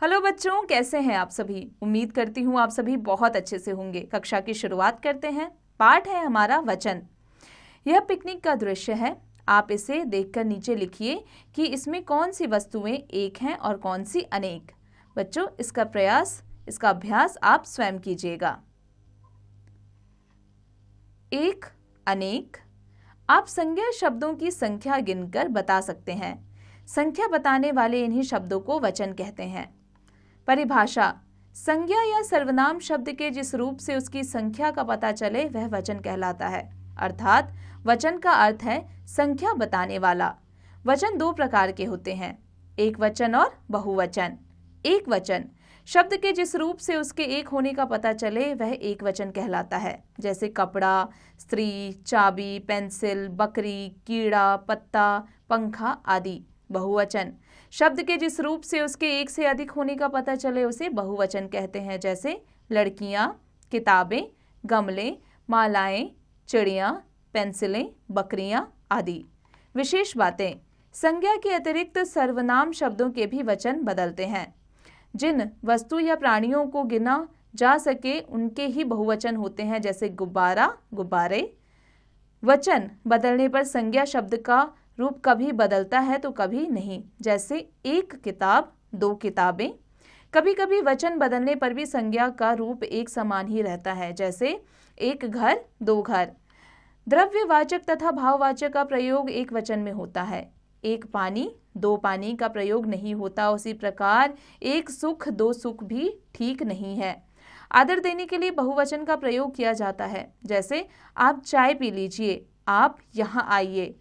Hello बच्चों, कैसे हैं आप सभी। उम्मीद करती हूँ आप सभी बहुत अच्छे से होंगे। कक्षा की शुरुआत करते हैं। पाठ है हमारा वचन। यह पिकनिक का दृश्य है। आप इसे देखकर नीचे लिखिए कि इसमें कौन सी वस्तुएं एक हैं और कौन सी अनेक। बच्चों, इसका अभ्यास आप स्वयं कीजिएगा। एक, अनेक। आप संज्ञा शब्दों की संख्या गिनकर बता सकते हैं। संख्या बताने वाले इन्हीं शब्दों को वचन कहते हैं। परिभाषा: संज्ञा या सर्वनाम शब्द के जिस रूप से उसकी संख्या का पता चले वह वचन कहलाता है। अर्थात वचन का अर्थ है संख्या बताने वाला। वचन दो प्रकार के होते हैं, एक वचन और बहुवचन। एक वचन शब्द के जिस रूप से उसके एक होने का पता चले वह एक वचन कहलाता है, जैसे कपड़ा, स्त्री, चाबी, पेंसिल, बकरी, कीड़ा, पत्ता, पंखा आदि। बहुवचन शब्द के जिस रूप से उसके एक से अधिक होने का पता चले उसे बहुवचन कहते हैं, जैसे लड़कियां, किताबें, गमले, मालाएं, चिड़िया, पेंसिलें, बकरियां आदि। विशेष बातें: संज्ञा के अतिरिक्त सर्वनाम शब्दों के भी वचन बदलते हैं। जिन वस्तु या प्राणियों को गिना जा सके उनके ही बहुवचन होते हैं, जैसे गुब्बारा, गुब्बारे। वचन बदलने पर संज्ञा शब्द का रूप कभी बदलता है तो कभी नहीं, जैसे एक किताब, दो किताबें। कभी कभी वचन बदलने पर भी संज्ञा का रूप एक समान ही रहता है, जैसे एक घर, दो घर। द्रव्यवाचक तथा भाववाचक का प्रयोग एक वचन में होता है। एक पानी, दो पानी का प्रयोग नहीं होता। उसी प्रकार एक सुख, दो सुख भी ठीक नहीं है। आदर देने के लिए बहुवचन का प्रयोग किया जाता है, जैसे आप चाय पी लीजिए, आप यहाँ आइए।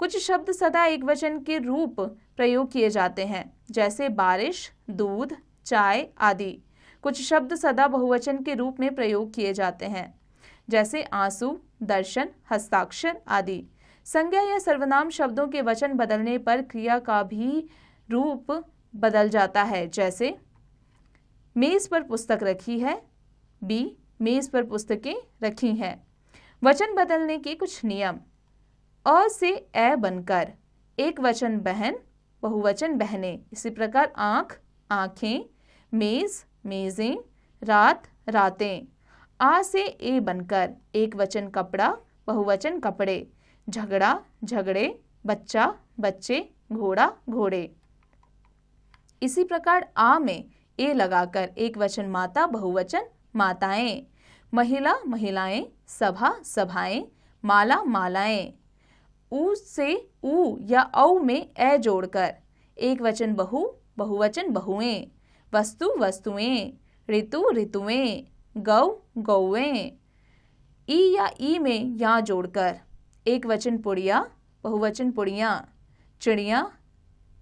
कुछ शब्द सदा एक वचन के रूप प्रयोग किए जाते हैं, जैसे बारिश, दूध, चाय आदि। कुछ शब्द सदा बहुवचन के रूप में प्रयोग किए जाते हैं, जैसे आंसू, दर्शन, हस्ताक्षर आदि। संज्ञा या सर्वनाम शब्दों के वचन बदलने पर क्रिया का भी रूप बदल जाता है, जैसे मेज पर पुस्तक रखी है, बी मेज पर पुस्तकें रखी हैं। वचन बदलने के कुछ नियम: अ से ए बनकर एक वचन बहन, बहुवचन बहनें। इसी प्रकार आंख, आंखें, मेज, मेजें, रात, रातें। आ से ए बनकर एक वचन कपड़ा, बहुवचन कपड़े। झगड़ा, झगड़े, बच्चा, बच्चे, घोड़ा, घोड़े। इसी प्रकार आ में ए लगाकर एक वचन माता, बहुवचन माताएं। महिला, महिलाएं, सभा, सभाएं, माला, मालाएं। ऊ से ऊ या औ में ए जोड़कर एक वचन बहु, बहुवचन बहुएं। वस्तु, वस्तुएं, ऋतु, ऋतुएं, गौ, गौएं। ई या ई में या जोड़कर एक वचन पुड़िया, बहुवचन पुड़ियाँ। चिड़िया,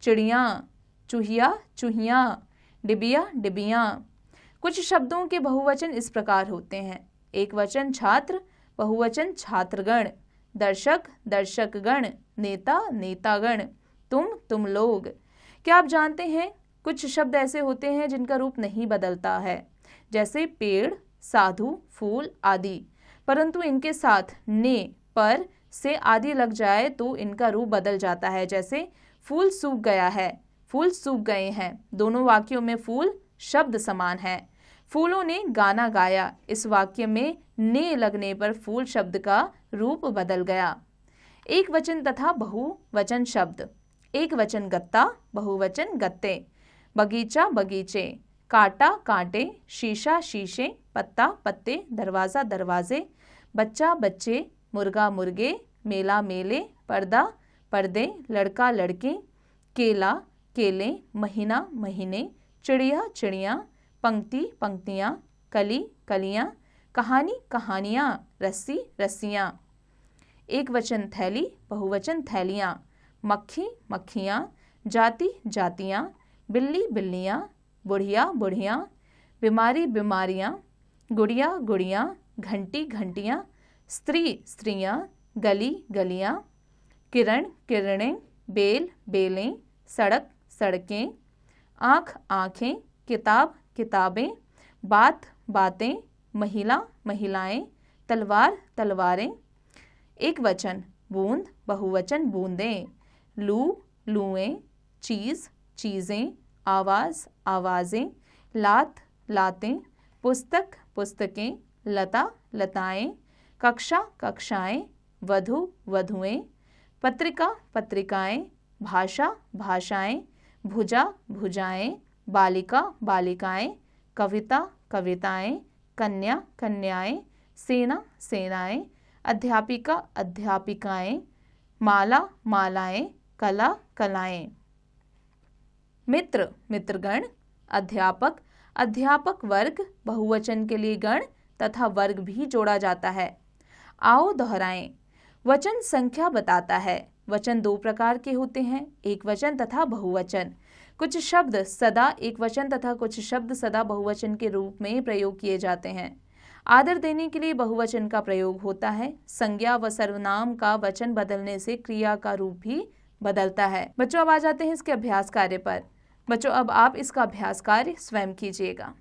चिड़ियाँ, चूहिया, चूहियाँ, डिबिया, डिबियाँ। कुछ शब्दों के बहुवचन इस प्रकार होते हैं: एक वचन छात्र, बहुवचन छात्रगण। दर्शक, दर्शकगण। नेता, नेतागण। तुम लोग। क्या आप जानते हैं कुछ शब्द ऐसे होते हैं जिनका रूप नहीं बदलता है, जैसे पेड़, साधु, फूल आदि, परंतु इनके साथ ने, पर, से आदि लग जाए तो इनका रूप बदल जाता है, जैसे फूल सूख गया है, फूल सूख गए हैं। दोनों वाक्यों में फूल शब्द समान है। फूलों ने गाना गाया, इस वाक्य में ने लगने पर फूल शब्द का रूप बदल गया। एक वचन तथा बहुवचन शब्द: एक वचन गत्ता, बहुवचन गत्ते। बगीचा, बगीचे। कांटा, कांटे। शीशा, शीशे। पत्ता, पत्ते। दरवाजा, दरवाजे। बच्चा, बच्चे। मुर्गा, मुर्गे। मेला, मेले। पर्दा, पर्दे। लड़का, लड़के। केला, केले। महीना, महीने। चिड़िया, चिड़िया। पंक्ति, पंक्तियाँ। कली, कलियाँ। कहानी, कहानियाँ। रस्सी, रस्सियाँ। एक वचन थैली, बहुवचन थैलियाँ। मक्खी, मक्खियाँ। जाति, जातियाँ। बिल्ली, बिल्लियाँ। बुढ़िया, बुढ़ियाँ। बीमारी, बीमारियाँ। गुड़िया, गुड़ियाँ। घंटी, घंटियाँ। स्त्री, स्त्रियाँ। गली, गलियाँ। किरण, किरणें। बेल, बेलें। सड़क, सड़कें। आँख, आँखें। किताब, किताबें। बात, बातें। महिला, महिलाएं। तलवार, तलवारें। एक वचन बूंद, बहुवचन बूंदें। लू, लुएं। चीज़, चीज़ें। आवाज़, आवाज़ें, लात, लातें, पुस्तक, पुस्तकें, लता, लताएं, कक्षा, कक्षाएं, वधु, वधुएं, पत्रिका, पत्रिकाएं, भाषा, भाषाएं, भुजा, भुजाएं, बालिका, बालिकाएं, कविता, कविताएं, कन्या, कन्याएं, सेना, सेनाएं, अध्यापिका, अध्यापिकाएं, माला, मालाएं, कला, कलाएं। मित्र, मित्रगण, अध्यापक, अध्यापक वर्ग, बहुवचन के लिए गण तथा वर्ग भी जोड़ा जाता है। आओ दोहराएं। वचन संख्या बताता है। वचन दो प्रकार के होते हैं, एक वचन तथा बहुवचन। कुछ शब्द सदा एक वचन तथा कुछ शब्द सदा बहुवचन के रूप में प्रयोग किए जाते हैं। आदर देने के लिए बहुवचन का प्रयोग होता है। संज्ञा व सर्वनाम का वचन बदलने से क्रिया का रूप भी बदलता है। बच्चों, अब आ जाते हैं इसके अभ्यास कार्य पर। बच्चों, अब आप इसका अभ्यास कार्य स्वयं कीजिएगा।